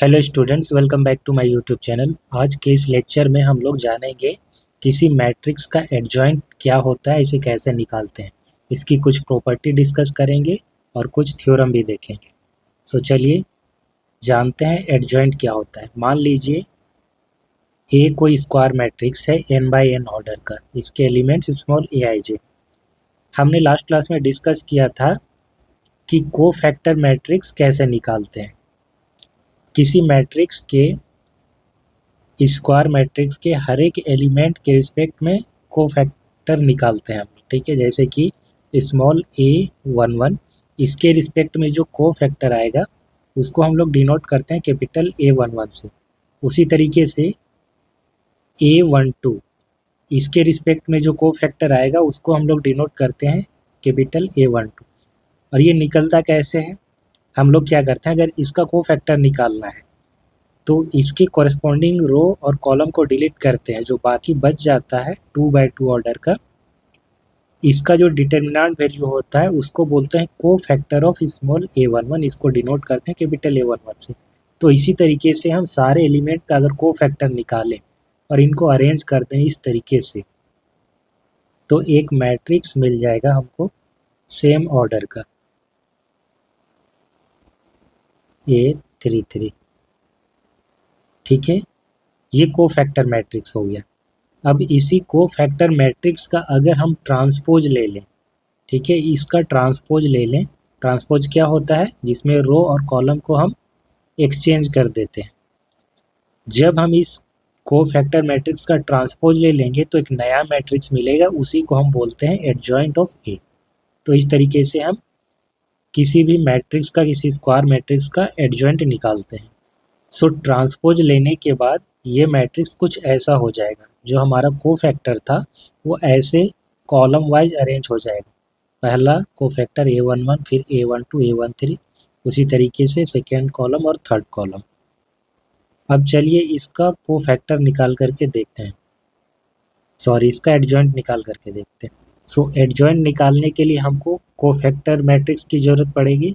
Hello students, welcome back to my YouTube channel. आज के इस लेक्चर में हम लोग जानेंगे किसी मैट्रिक्स का एडजॉइंट क्या होता है, इसे कैसे निकालते हैं, इसकी कुछ प्रॉपर्टी डिस्कस करेंगे और कुछ थ्योरम भी देखेंगे। सो चलिए जानते हैं एडजॉइंट क्या होता है। मान लीजिए ए कोई स्क्वायर मैट्रिक्स है n बाई n ऑर्डर का, इसके एलिमेंट्स स्मॉल ए आई जे। हमने लास्ट क्लास में डिस्कस किया था कि को फैक्टर मैट्रिक्स कैसे निकालते हैं। किसी मैट्रिक्स के स्क्वायर मैट्रिक्स के हर एक एलिमेंट के रिस्पेक्ट में को फैक्टर निकालते हैं हम, ठीक है। जैसे कि स्मॉल a11, इसके रिस्पेक्ट में जो को फैक्टर आएगा उसको हम लोग डिनोट करते हैं कैपिटल A11 से। उसी तरीके से a12, इसके रिस्पेक्ट में जो को फैक्टर आएगा उसको हम लोग डिनोट करते हैं कैपिटल A12। और ये निकलता कैसे है, हम लोग क्या करते हैं, अगर इसका को फैक्टर निकालना है तो इसके कॉरेस्पॉन्डिंग रो और कॉलम को डिलीट करते हैं, जो बाकी बच जाता है 2/2 ऑर्डर का, इसका जो डिटर्मिनेंट वैल्यू होता है उसको बोलते हैं को फैक्टर ऑफ स्मॉल a11, इसको डिनोट करते हैं कैपिटल A11 से। तो इसी तरीके से हम सारे एलिमेंट का अगर को फैक्टर निकालें और इनको अरेंज कर दें इस तरीके से, तो एक मैट्रिक्स मिल जाएगा हमको सेम ऑर्डर का A33, ठीक है। ये को फैक्टर मैट्रिक्स हो गया। अब इसी को फैक्टर मैट्रिक्स का अगर हम ट्रांसपोज ले लें, ठीक है, इसका ट्रांसपोज ले लें। ट्रांसपोज क्या होता है, जिसमें रो और कॉलम को हम एक्सचेंज कर देते हैं। जब हम इस को फैक्टर मैट्रिक्स का ट्रांसपोज ले लेंगे तो एक नया मैट्रिक्स मिलेगा, उसी को हम बोलते हैं एडजॉइंट ऑफ ए। तो इस तरीके से हम किसी भी मैट्रिक्स का, किसी स्क्वायर मैट्रिक्स का एडजॉइंट निकालते हैं। सो ट्रांसपोज लेने के बाद ये मैट्रिक्स कुछ ऐसा हो जाएगा। जो हमारा को फैक्टर था वो ऐसे कॉलम वाइज अरेंज हो जाएगा। पहला को फैक्टर A11, फिर A12, A13, उसी तरीके से सेकेंड कॉलम और थर्ड कॉलम। अब चलिए इसका को फैक्टर निकाल करके देखते हैं, सॉरी इसका एडजॉइंट निकाल करके देखते हैं। सो एडजॉइंट निकालने के लिए हमको को फैक्टर मैट्रिक्स की ज़रूरत पड़ेगी।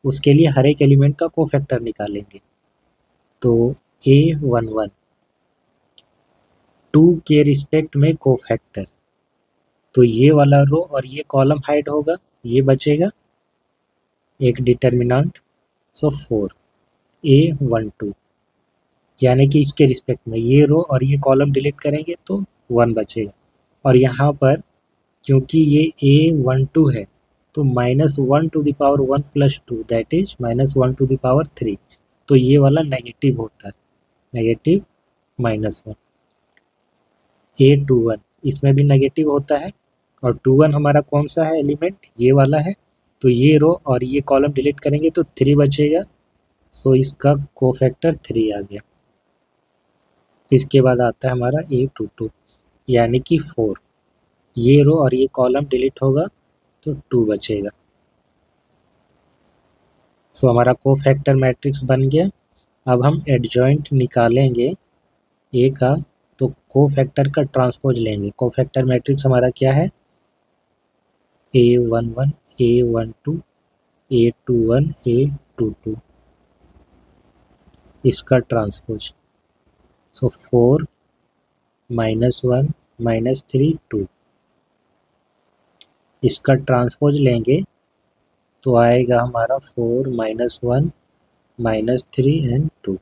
उसके लिए हर एक एलिमेंट का को फैक्टर निकालेंगे। तो A11 2 के रिस्पेक्ट में को फैक्टर, तो ये वाला रो और ये कॉलम हाइड होगा, ये बचेगा एक डिटर्मिनेंट। सो 4 A12, यानी कि इसके रिस्पेक्ट में ये रो और ये कॉलम डिलीट करेंगे तो 1 बचेगा। और यहाँ पर क्योंकि ये A12 है तो -1 to the power 1 + 2, that is -1 to the power 3। तो ये वाला नेगेटिव होता है, नेगेटिव -1। A21, इसमें भी नेगेटिव होता है। और 21 हमारा कौन सा है एलिमेंट, ये वाला है। तो ये रो और ये कॉलम डिलीट करेंगे तो 3 बचेगा। सो इसका को फैक्टर 3 आ गया। इसके बाद आता है हमारा A22, यानी कि 4, ये रो और ये कॉलम डिलीट होगा तो 2 बचेगा। सो हमारा को फैक्टर मैट्रिक्स बन गया। अब हम एडजॉइंट निकालेंगे ए का, तो को फैक्टर का ट्रांसपोज लेंगे। को फैक्टर मैट्रिक्स हमारा क्या है, A11, A12, A21, A22, इसका ट्रांसपोज। सो 4 -1 -3 2, इसका ट्रांसपोज लेंगे तो आएगा हमारा 4 -1 -3 एंड 2।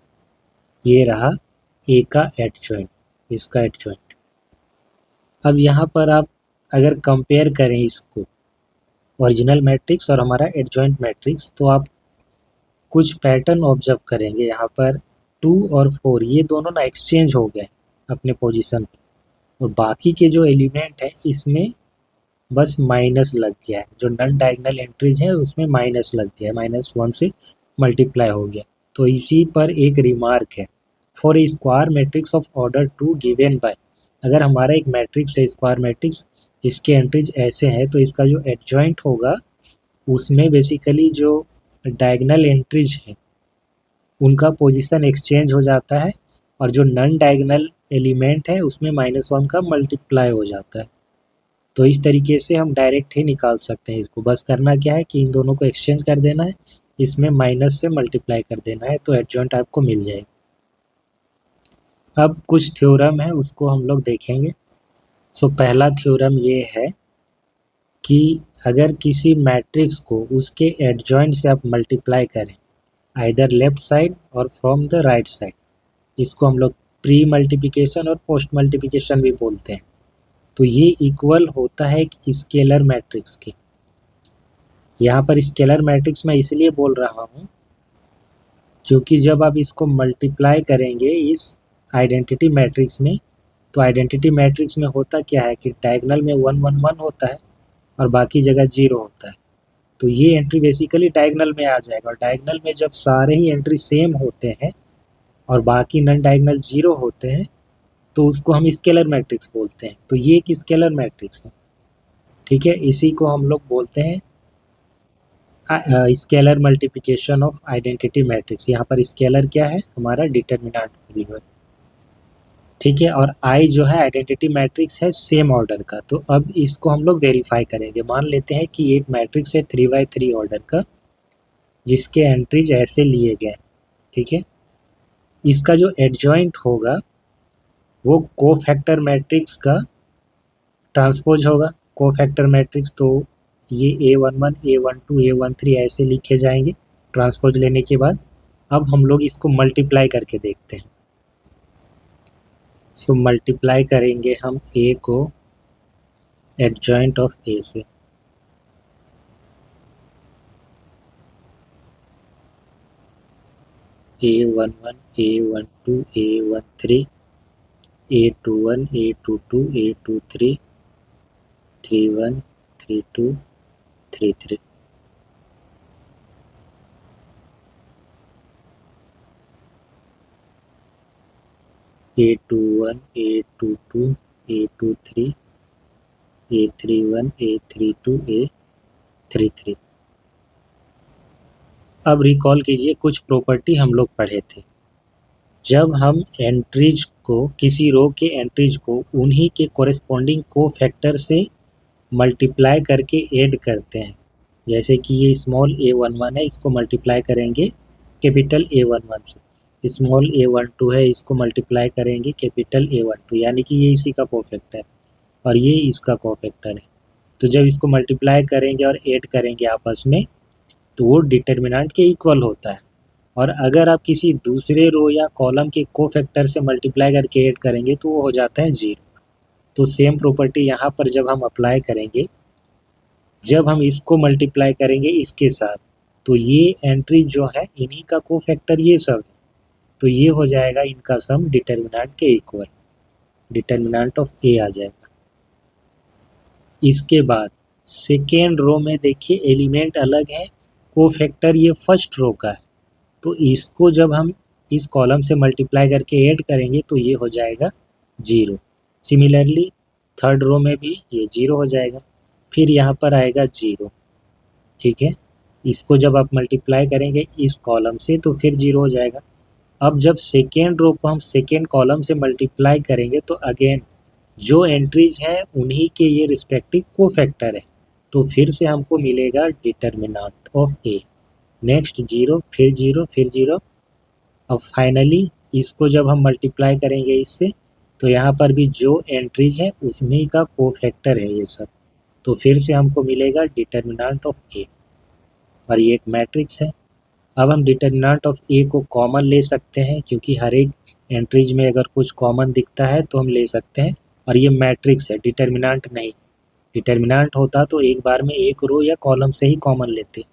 ये रहा ए का एडजॉइंट, इसका एडजॉइंट। अब यहाँ पर आप अगर कंपेयर करें इसको ओरिजिनल मैट्रिक्स और हमारा एडजॉइंट मैट्रिक्स, तो आप कुछ पैटर्न ऑब्जर्व करेंगे। यहाँ पर 2 और 4 ये दोनों ना एक्सचेंज हो गए अपने पोजीशन पे, और बाकी के जो एलिमेंट है इसमें बस माइनस लग गया है। जो नॉन डायगोनल एंट्रीज है उसमें माइनस लग गया है, -1 से मल्टीप्लाई हो गया। तो इसी पर एक रिमार्क है, for a square matrix of order 2 given by, अगर हमारा एक मैट्रिक्स है स्क्वायर मैट्रिक्स, इसके एंट्रीज ऐसे हैं, तो इसका जो एडजॉइंट होगा उसमें बेसिकली जो डायगोनल एंट्रीज हैं उनका पोजीशन एक्सचेंज हो जाता है, और जो नॉन डायगोनल एलिमेंट है उसमें -1 का मल्टीप्लाई हो जाता है। तो इस तरीके से हम डायरेक्ट ही निकाल सकते हैं इसको। बस करना क्या है कि इन दोनों को एक्सचेंज कर देना है, इसमें माइनस से मल्टीप्लाई कर देना है तो एडजॉइंट आपको मिल जाएगा। अब कुछ थ्योरम है उसको हम लोग देखेंगे। सो पहला थ्योरम ये है कि अगर किसी मैट्रिक्स को उसके एडजॉइंट से आप मल्टीप्लाई करें आइदर लेफ्ट साइड और फ्रॉम द राइट साइड, इसको हम लोग प्री मल्टीप्लिकेशन और पोस्ट मल्टीप्लिकेशन भी बोलते हैं, तो ये इक्वल होता है एक स्केलर मैट्रिक्स के। यहाँ पर स्केलर मैट्रिक्स मैं इसलिए बोल रहा हूँ क्योंकि जब आप इसको मल्टीप्लाई करेंगे इस आइडेंटिटी मैट्रिक्स में, तो आइडेंटिटी मैट्रिक्स में होता क्या है कि डायगोनल में 1 1 1 होता है और बाकी जगह 0 होता है। तो ये एंट्री बेसिकली डायगोनल में आ जाएगा, और डायगोनल में जब सारे ही एंट्री सेम होते हैं और बाकी नॉन डायगोनल 0 होते हैं तो उसको हम स्केलर मैट्रिक्स बोलते हैं। तो ये एक स्केलर मैट्रिक्स है, ठीक है। इसी को हम लोग बोलते हैं scalar multiplication of identity matrix. यहाँ पर स्केलर क्या है, हमारा डिटर्मिनेंट वैल्यू है, ठीक है। और आई जो है आइडेंटिटी मैट्रिक्स है सेम ऑर्डर का। तो अब इसको हम लोग वेरीफाई करेंगे। मान लेते हैं कि एक मैट्रिक्स है 3x3 ऑर्डर का जिसके एंट्रीज ऐसे लिए गए, ठीक है। इसका जो एडजॉइंट होगा वो कोफैक्टर मैट्रिक्स का ट्रांसपोज होगा। कोफैक्टर मैट्रिक्स तो ये A11 A12 A13 ऐसे लिखे जाएंगे ट्रांसपोज लेने के बाद। अब हम लोग इसको मल्टीप्लाई करके देखते हैं। सो मल्टीप्लाई करेंगे हम A को एडजॉइंट ऑफ A से, A11 A12 A13 A21 A22 A23 31 32 33। A21 A22 A23 A31 A32 A33। अब रिकॉल कीजिए कुछ प्रॉपर्टी हम लोग पढ़े थे। जब हम एंट्रीज को किसी रो के एंट्रीज को उन्हीं के कोरेस्पॉन्डिंग कोफैक्टर से मल्टीप्लाई करके ऐड करते हैं, जैसे कि ये स्मॉल a11 है इसको मल्टीप्लाई करेंगे कैपिटल A11 से, स्मॉल a12 है इसको मल्टीप्लाई करेंगे कैपिटल A12, यानी कि ये इसी का कोफैक्टर है और ये इसका कोफैक्टर है। तो जब इसको मल्टीप्लाई करेंगे और ऐड करेंगे आपस में तो वो डिटर्मिनेंट के इक्वल होता है। और अगर आप किसी दूसरे रो या कॉलम के कोफैक्टर से मल्टीप्लाई करके ऐड करेंगे तो वो हो जाता है 0। तो सेम प्रॉपर्टी यहाँ पर जब हम अप्लाई करेंगे, जब हम इसको मल्टीप्लाई करेंगे इसके साथ तो ये एंट्री जो है इन्हीं का कोफैक्टर ये सब है, तो ये हो जाएगा इनका सम डिटर्मिनेंट के इक्वल, डिटर्मिनेंट ऑफ ए आ जाएगा। इसके बाद सेकेंड रो में देखिए एलिमेंट अलग है, कोफैक्टर ये फर्स्ट रो का है, तो इसको जब हम इस कॉलम से मल्टीप्लाई करके ऐड करेंगे तो ये हो जाएगा 0। सिमिलरली थर्ड रो में भी ये 0 हो जाएगा, फिर यहाँ पर आएगा 0, ठीक है। इसको जब आप मल्टीप्लाई करेंगे इस कॉलम से तो फिर 0 हो जाएगा। अब जब सेकेंड रो को हम सेकेंड कॉलम से मल्टीप्लाई करेंगे तो अगेन जो एंट्रीज हैं उन्हीं के ये रिस्पेक्टिव कोफैक्टर है, तो फिर से हमको मिलेगा डिटर्मिनेंट ऑफ ए, नेक्स्ट 0 फिर 0 फिर 0। अब फाइनली इसको जब हम मल्टीप्लाई करेंगे इससे तो यहाँ पर भी जो एंट्रीज है उन्हीं का कोफैक्टर है ये सब, तो फिर से हमको मिलेगा डिटर्मिनेंट ऑफ ए, और ये एक मैट्रिक्स है। अब हम डिटर्मिनेंट ऑफ ए को कॉमन ले सकते हैं क्योंकि हर एक एंट्रीज में अगर कुछ कॉमन दिखता है तो हम ले सकते हैं, और ये मैट्रिक्स है डिटर्मिनेंट नहीं। डिटर्मिनेंट होता तो एक बार में एक रो या कॉलम से ही कॉमन लेते।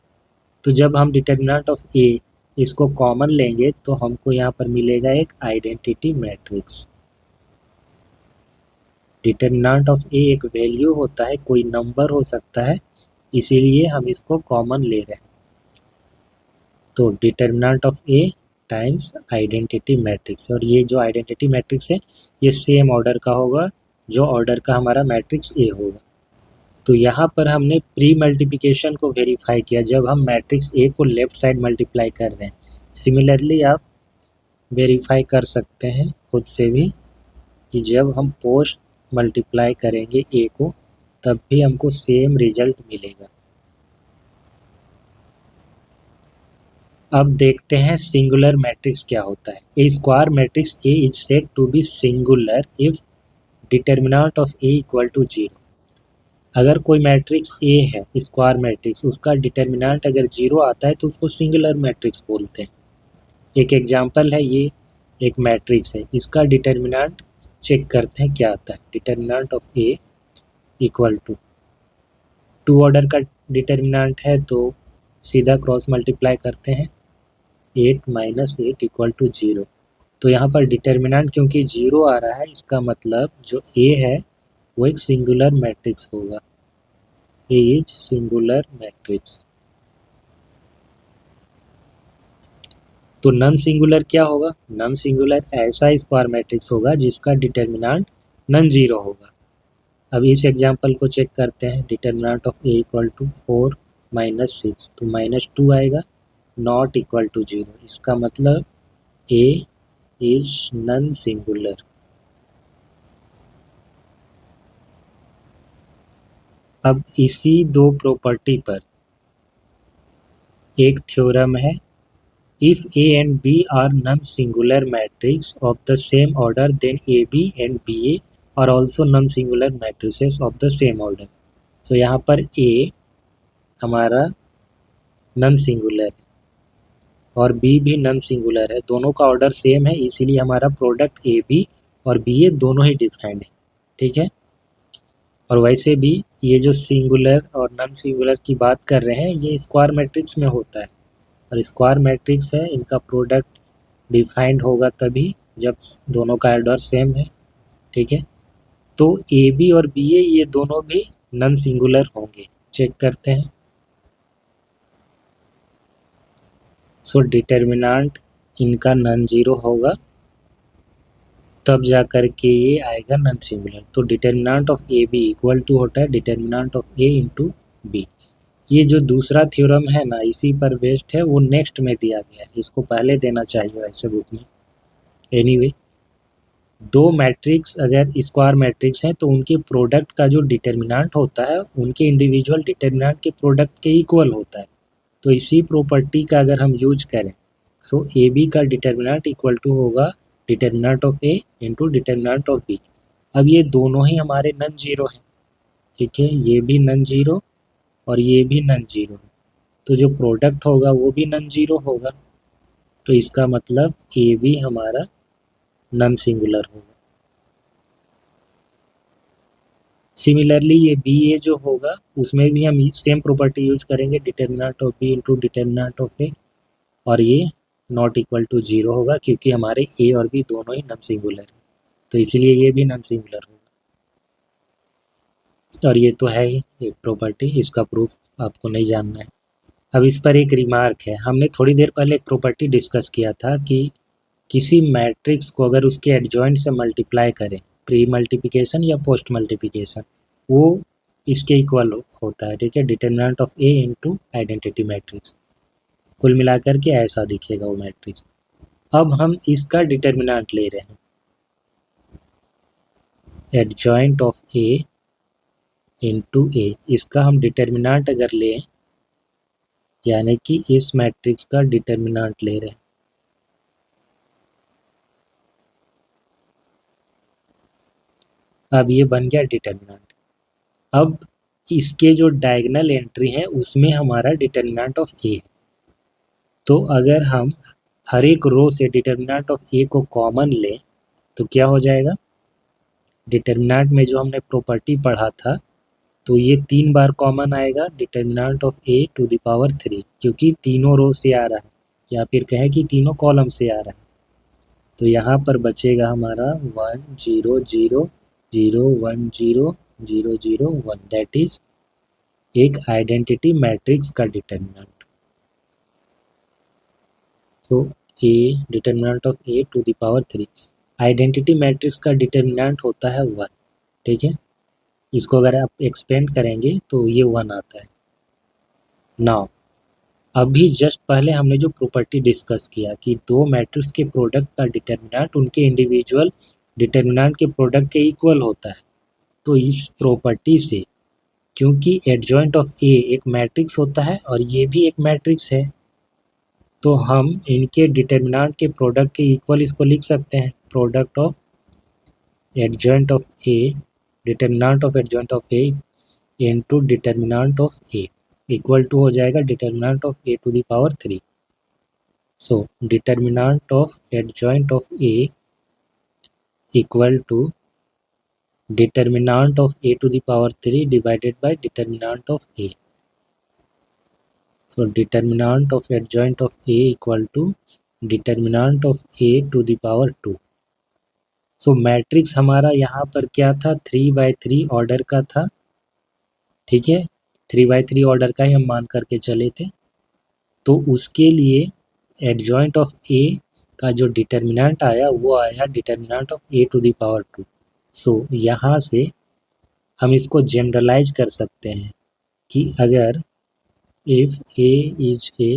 तो जब हम डिटर्मिनेंट ऑफ ए इसको कॉमन लेंगे तो हमको यहाँ पर मिलेगा एक आइडेंटिटी मैट्रिक्स। डिटर्मिनेंट ऑफ ए एक वैल्यू होता है, कोई नंबर हो सकता है, इसीलिए हम इसको कॉमन ले रहे हैं। तो determinant of A times identity matrix, और ये जो आइडेंटिटी मैट्रिक्स है ये सेम ऑर्डर का होगा जो ऑर्डर का हमारा मैट्रिक्स ए होगा। तो यहाँ पर हमने प्री मल्टीप्लिकेशन को वेरीफाई किया जब हम मैट्रिक्स ए को लेफ़्ट साइड मल्टीप्लाई कर रहे हैं। सिमिलरली आप वेरीफाई कर सकते हैं खुद से भी कि जब हम पोस्ट मल्टीप्लाई करेंगे ए को तब भी हमको सेम रिजल्ट मिलेगा। अब देखते हैं सिंगुलर मैट्रिक्स क्या होता है। A square matrix A is said to be singular if determinant of A equal to 0। अगर कोई मैट्रिक्स ए है स्क्वायर मैट्रिक्स, उसका डिटर्मिनेंट अगर 0 आता है तो उसको सिंगुलर मैट्रिक्स बोलते हैं। एक एग्जांपल है ये, एक मैट्रिक्स है, इसका डिटर्मिनेंट चेक करते हैं क्या आता है। Determinant of A equal to 2 order का डिटर्मिनेंट है तो सीधा क्रॉस मल्टीप्लाई करते हैं, 8 माइनस 8 इक्वल टू 0। तो यहाँ पर डिटर्मिनेंट क्योंकि 0 आ रहा है, इसका मतलब जो ए है वो एक सिंगुलर मैट्रिक्स होगा। ए इज सिंगुलर मैट्रिक्स। तो नॉन सिंगुलर क्या होगा? नॉन सिंगुलर ऐसा स्क्वायर मैट्रिक्स होगा जिसका डिटर्मिनेंट नॉन जीरो होगा। अब इस एग्जांपल को चेक करते हैं। Determinant of A equal to 4 minus 6, तो -2 आएगा, नॉट इक्वल टू 0। इसका मतलब ए इज नॉन सिंगुलर। अब इसी दो प्रॉपर्टी पर एक थ्योरम है। If A and B are non-singular matrices of the same order, then AB and BA are also non-singular matrices of the same order. So यहाँ पर A हमारा नॉन सिंगुलर है और B भी नॉन सिंगुलर है, दोनों का ऑर्डर सेम है, इसीलिए हमारा प्रोडक्ट AB और BA दोनों ही डिफाइंड है। ठीक है। और वैसे भी ये जो सिंगुलर और नॉन सिंगुलर की बात कर रहे हैं, ये स्क्वायर मैट्रिक्स में होता है, और स्क्वायर मैट्रिक्स है, इनका प्रोडक्ट डिफाइंड होगा तभी जब दोनों का ऑर्डर सेम है। ठीक है। तो ए बी और बी ए ये दोनों भी नॉन सिंगुलर होंगे। चेक करते हैं। सो डिटर्मिनेंट इनका नॉन जीरो होगा, तब जा कर के ये आएगा नॉन सिंगुलर। तो determinant of A B equal to होता है determinant of A into B. ये जो दूसरा थ्योरम है ना, इसी पर बेस्ड है, वो नेक्स्ट में दिया गया है, इसको पहले देना चाहिए वैसे बुक में। एनीवे, दो मैट्रिक्स अगर स्क्वायर मैट्रिक्स हैं तो उनके प्रोडक्ट का जो डिटर्मिनेंट होता है उनके इंडिविजुअल डिटर्मिनेंट के प्रोडक्ट के इक्वल होता है। तो इसी प्रॉपर्टी का अगर हम यूज करें, सो ए बी का डिटर्मिनेंट इक्वल टू होगा determinant of A into determinant of B. अब ये दोनों ही हमारे नॉन जीरो हैं। ठीक है, ये भी नॉन जीरो और ये भी नॉन जीरो है, तो जो प्रोडक्ट होगा वो भी नॉन जीरो होगा। तो इसका मतलब ए बी हमारा नॉन सिंगुलर होगा। सिमिलरली ये बी ए जो होगा उसमें भी हम सेम प्रॉपर्टी यूज करेंगे, determinant of B into determinant of A, और ये नॉट इक्वल टू 0 होगा क्योंकि हमारे ए और बी दोनों ही नॉन सिंगुलर है, तो इसीलिए ये भी नॉन सिंगुलर होगा। और ये तो है ही एक प्रॉपर्टी, इसका प्रूफ आपको नहीं जानना है। अब इस पर एक रिमार्क है। हमने थोड़ी देर पहले एक प्रॉपर्टी डिस्कस किया था कि किसी मैट्रिक्स को अगर उसके एडजॉइंट से मल्टीप्लाई करें, प्री मल्टीप्लिकेशन या पोस्ट मल्टीप्लिकेशन, वो इसके इक्वल होता है। ठीक है, determinant of A into identity matrix. कुल मिलाकर के ऐसा दिखेगा वो मैट्रिक्स। अब हम इसका डिटर्मिनेंट ले रहे हैं, एडजॉइंट ऑफ ए इंटू ए। इसका हम डिटर्मिनेंट अगर लें, यानी कि इस मैट्रिक्स का डिटर्मिनेंट ले रहे हैं, अब ये बन गया डिटर्मिनेंट। अब इसके जो डायगोनल एंट्री है उसमें हमारा डिटर्मिनेंट ऑफ ए है। तो अगर हम हर एक रो से डिटर्मिनेंट ऑफ ए को कॉमन लें तो क्या हो जाएगा? डिटर्मिनेंट में जो हमने प्रॉपर्टी पढ़ा था, तो ये 3 बार कॉमन आएगा determinant of A to the power 3, क्योंकि तीनों रो से आ रहा है, या फिर कहें कि तीनों कॉलम से आ रहा है। तो यहाँ पर बचेगा हमारा 1 0 0 0 1 0 0 0 1, दैट इज एक आइडेंटिटी मैट्रिक्स का डिटर्मिनेंट। तो A determinant of A to the power 3, identity matrix का डिटर्मिनेंट होता है 1। ठीक है, इसको अगर आप एक्सपेंड करेंगे तो ये 1 आता है। नाउ अभी जस्ट पहले हमने जो प्रॉपर्टी डिस्कस किया कि दो मैट्रिक्स के प्रोडक्ट का डिटर्मिनेंट उनके इंडिविजुअल डिटर्मिनेंट के प्रोडक्ट के इक्वल होता है। तो इस प्रॉपर्टी से, क्योंकि एडजॉइंट ऑफ ए एक मैट्रिक्स होता है और ये भी एक मैट्रिक्स है, तो हम इनके डिटर्मिनेंट के प्रोडक्ट के इक्वल इसको लिख सकते हैं, product of adjoint of A, determinant of adjoint of A into determinant of A equal to हो जाएगा determinant of A to the power 3। So determinant of adjoint of A equal to determinant of a to the power 3 divided by determinant of a. So determinant of adjoint of a equal to determinant of a to the power 2. So matrix हमारा यहाँ पर क्या था, 3/3 order का था, ठीक है, 3/3 order का ही हम मान करके चले थे। तो उसके लिए एडजॉइंट ऑफ ए का जो डिटर्मिनेंट आया वो आया determinant of A to the power 2। So यहाँ से हम इसको जनरलाइज कर सकते हैं कि अगर if A is a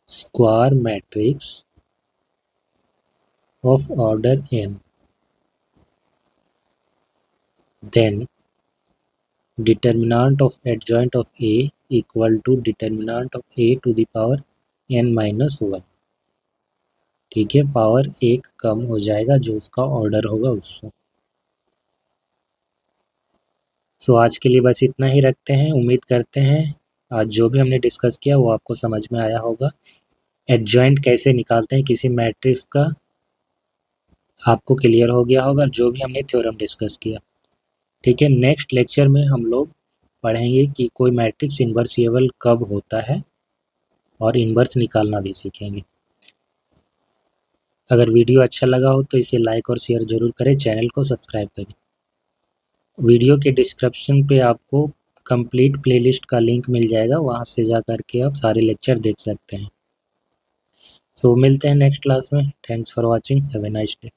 square matrix of order n, then determinant of adjoint of A equal to determinant of A to the power n minus 1। ठीक है, पावर एक कम हो जाएगा जो उसका ऑर्डर होगा उससे। सो आज के लिए बस इतना ही रखते हैं। उम्मीद करते हैं आज जो भी हमने डिस्कस किया वो आपको समझ में आया होगा। एडजॉइंट कैसे निकालते हैं किसी मैट्रिक्स का आपको क्लियर हो गया होगा, जो भी हमने थ्योरम डिस्कस किया। ठीक है, नेक्स्ट लेक्चर में हम लोग पढ़ेंगे कि कोई मैट्रिक्स इन्वर्सिबल कब होता है और इन्वर्स निकालना भी सीखेंगे। अगर वीडियो अच्छा लगा हो तो इसे लाइक और शेयर ज़रूर करें, चैनल को सब्सक्राइब करें। वीडियो के डिस्क्रिप्शन पे आपको कंप्लीट प्लेलिस्ट का लिंक मिल जाएगा, वहाँ से जा कर के आप सारे लेक्चर देख सकते हैं। सो मिलते हैं नेक्स्ट क्लास में। Thanks for watching, have a nice day.